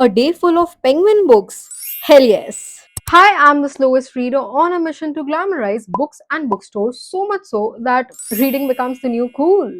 A day full of penguin books? Hell yes. Hi, I'm the slowest reader on a mission to glamorize books and bookstores so much so that reading becomes the new cool.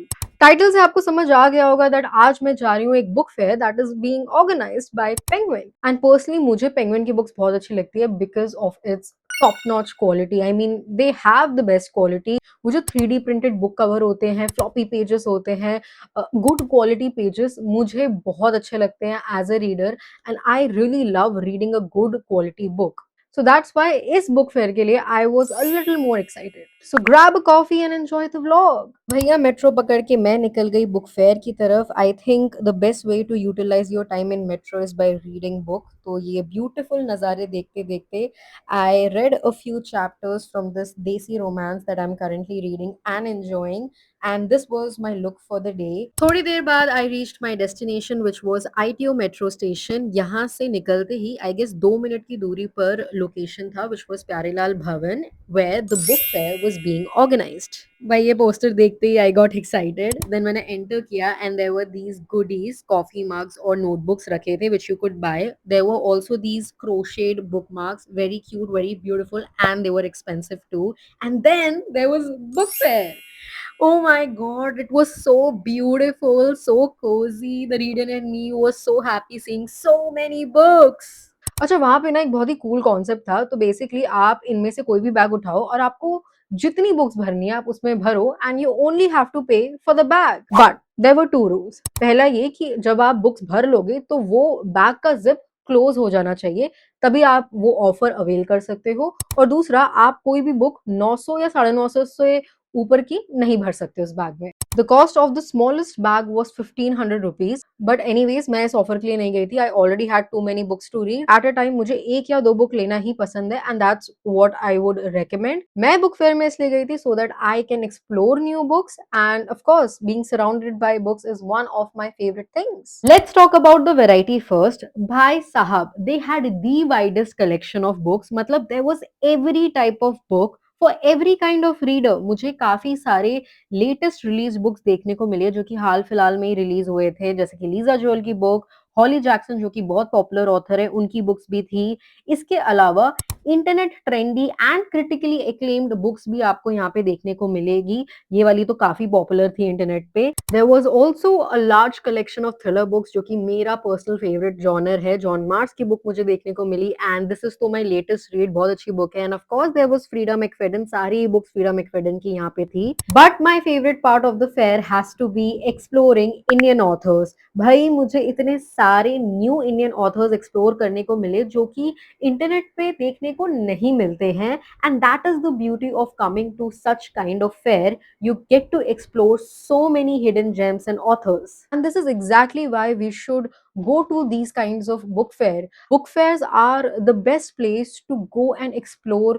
Title से आपको समझ आ गया होगा that आज मैं जा रही हूँ एक book fair that is being organised by Penguin and personally मुझे पेंगुइन की बुक्स बहुत अच्छी लगती है because of its top notch quality I mean they have the best quality. वो जो 3D प्रिंटेड बुक कवर होते हैं, फ्लॉपी पेजेस होते हैं, गुड क्वालिटी पेजेस मुझे बहुत अच्छे लगते हैं as a reader and I really love reading a good quality book. So that's why इस बुक फेयर के लिए I was a little more excited. So grab a coffee and enjoy the vlog. भैया metro पकड़ के मैं निकल गई book fair की तरफ। I think the best way to utilize your time in metro is by reading book. तो ये ब्यूटीफुल नज़ारे देखते देखते I read a few chapters from this desi romance that I'm currently reading and enjoying. And this was my look for the day. थोड़ी देर बाद I reached my destination which was ITO metro station. यहाँ से निकलते ही I guess 2 minute की दूरी पर location था which was Pyarelal भवन where the book fair was being organized. भाई ये पोस्टर देखते ही I got excited. Then मैंने enter किया and there were these goodies, coffee mugs और notebooks रखे थे which you could buy. There were also these crocheted bookmarks, very cute, very beautiful, and they were expensive too. And then there was book fair. Oh my god, it was so beautiful, so cozy. The reader and me was so happy seeing so many books. अच्छा वहां पे ना एक बहुत ही cool concept था। तो basically आप इनमें से कोई भी बैग उठाओ और आपको जितनी बुक्स भरनी है आप उसमें भरो and you only have to pay for the bag. But there were two rules. पहला ये कि जब आप बुक्स भर लोगे तो वो बैग का जिप क्लोज हो जाना चाहिए, तभी आप वो ऑफर अवेल कर सकते हो। और दूसरा, आप कोई भी बुक 900 या 950 से ऊपर की नहीं भर सकते उस बैग में। The cost of the smallest bag was 1500 rupees. But anyways मैं इस ऑफर के लिए नहीं गई थी। I already had too many books to read at a time. मुझे एक या दो बुक लेना ही पसंद है and that's what I would recommend. मैं बुक फेयर में इसलिए गई थी so that I can explore new books and of course being surrounded by books is one of my favourite things. Let's talk about the variety first. भाई साहब, they had the widest collection of books. मतलब there was every type of book for every kind of reader. मुझे काफी सारे latest release books देखने को मिले जो कि हाल फिलहाल में ही रिलीज हुए थे, जैसे कि लीजा जोएल की बुक, हॉली जैक्सन जो कि बहुत पॉपुलर ऑथर है, उनकी बुक्स भी थी। इसके अलावा internet trendy and critically acclaimed books भी आपको यहाँ पे देखने को मिलेगी। ये वाली तो काफी पॉपुलर थी इंटरनेट पे। There was also a large collection of thriller books जो कि मेरा पर्सनल फेवरेट जॉनर है। जॉन मार्स की बुक मुझे देखने को मिली एंड दिस इज तो माय लेटेस्ट रीड, बहुत अच्छी बुक है। And of course there was Freida McFadden, सारी बुक्स फ्रीडा मैकफेडन की यहाँ पे थी। But my favourite part of the fair has to be exploring Indian authors. भाई मुझे इतने सारे न्यू इंडियन ऑथर्स एक्सप्लोर करने को मिले जो कि इंटरनेट पे देखने को नहीं मिलते हैं। And that is the beauty of coming to such kind of fair. You get to explore so many hidden gems and authors. And this is exactly why we should go to these kinds of book fair. Book fairs are the best place to go and explore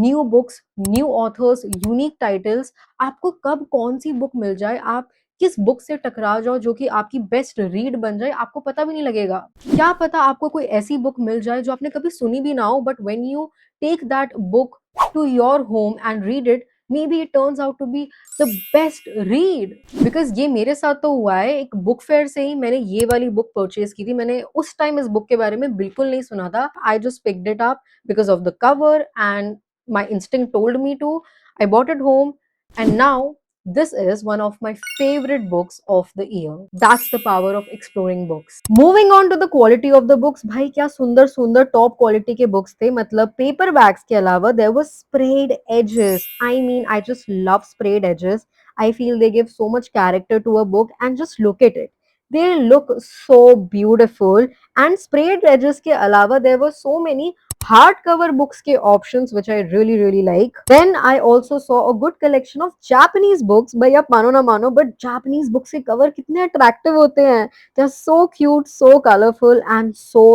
new books, new authors, unique titles. आपको कब कौन सी book मिल जाए, आप किस book से टकरा जाओ जो कि आपकी बेस्ट रीड बन जाए, आपको पता भी नहीं लगेगा। क्या पता आपको कोई ऐसी बुक मिल जाए जो आपने कभी सुनी भी ना हो, but when you take that book to your home and read it, maybe it turns out to be the best read. Because ये मेरे साथ तो हुआ है। एक बुक फेयर से ही मैंने ये वाली बुक परचेज की थी। मैंने उस टाइम इस बुक के बारे में बिल्कुल नहीं सुना था। I just picked it up because of the cover and my instinct told me to. I bought it home and now this is one of my favorite books of the year. That's the power of exploring books. Moving on to the quality of the books, भाई क्या सुंदर सुंदर top quality के books थे। मतलब paper bags के अलावा there was sprayed edges. I mean, I just love sprayed edges. I feel they give so much character to a book and just look at it. They look so beautiful. And sprayed edges के अलावा there were so many hardcover books के options which I really like. Then I also saw a good collection of Japanese books. भाई आप मानो ना मानो but Japanese books के cover कितने attractive होते हैं। They are so cute, so colorful and so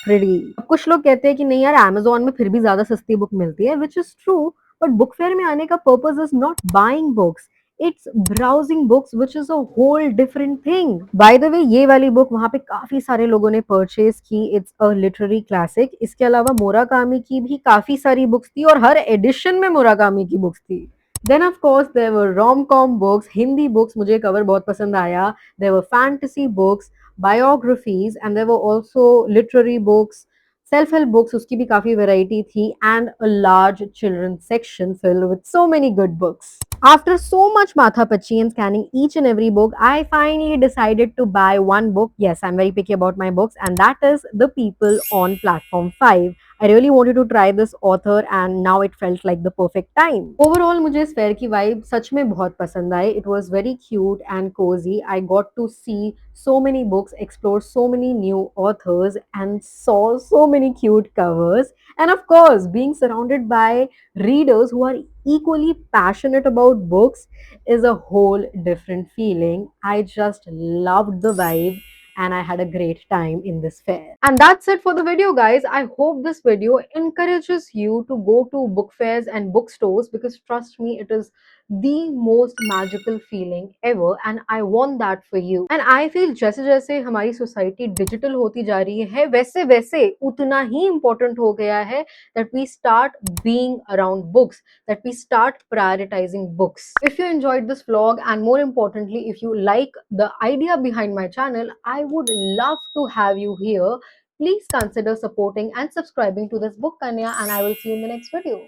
pretty. अब कुछ लोग कहते हैं कि नहीं यार Amazon में फिर भी ज्यादा सस्ती बुक मिलती है, which is true. But book fair में आने का purpose is not buying books. It's browsing books, which is a whole different thing. By the way, ये वाली बुक वहाँ पे काफी सारे लोगों ने परचेज की। It's a literary classic. इसके अलावा मुराकामी की भी काफी सारी बुक्स थी और हर एडिशन में मुराकामी की बुक्स थी। Then of course there were rom-com books, Hindi books, मुझे कवर बहुत पसंद आया। There were fantasy books, biographies, and there were also literary books, self-help books, उसकी भी काफी variety थी, and a large children's section filled with so many good books. After so much matha-pachi and scanning each and every book, I finally decided to buy one book. Yes, I'm very picky about my books, and that is The People on Platform 5. I really wanted to try this author and now it felt like the perfect time. Overall मुझे इस fair की vibe सच में बहुत पसंद आई. It was very cute and cozy. I got to see so many books, explore so many new authors and saw so many cute covers. And of course, being surrounded by readers who are equally passionate about books is a whole different feeling. I just loved the vibe and I had a great time in this fair. And that's it for the video, guys. I hope this video encourages you to go to book fairs and bookstores, because trust me, it is the most magical feeling ever and I want that for you. And I feel जैसे जैसे हमारी society digital होती जा रही है, वैसे वैसे उतना ही important हो गया है that we start being around books, that we start prioritizing books. If you enjoyed this vlog, and more importantly, if you like the idea behind my channel, I would love to have you here. Please consider supporting and subscribing to this Book Kanya, and I will see you in the next video.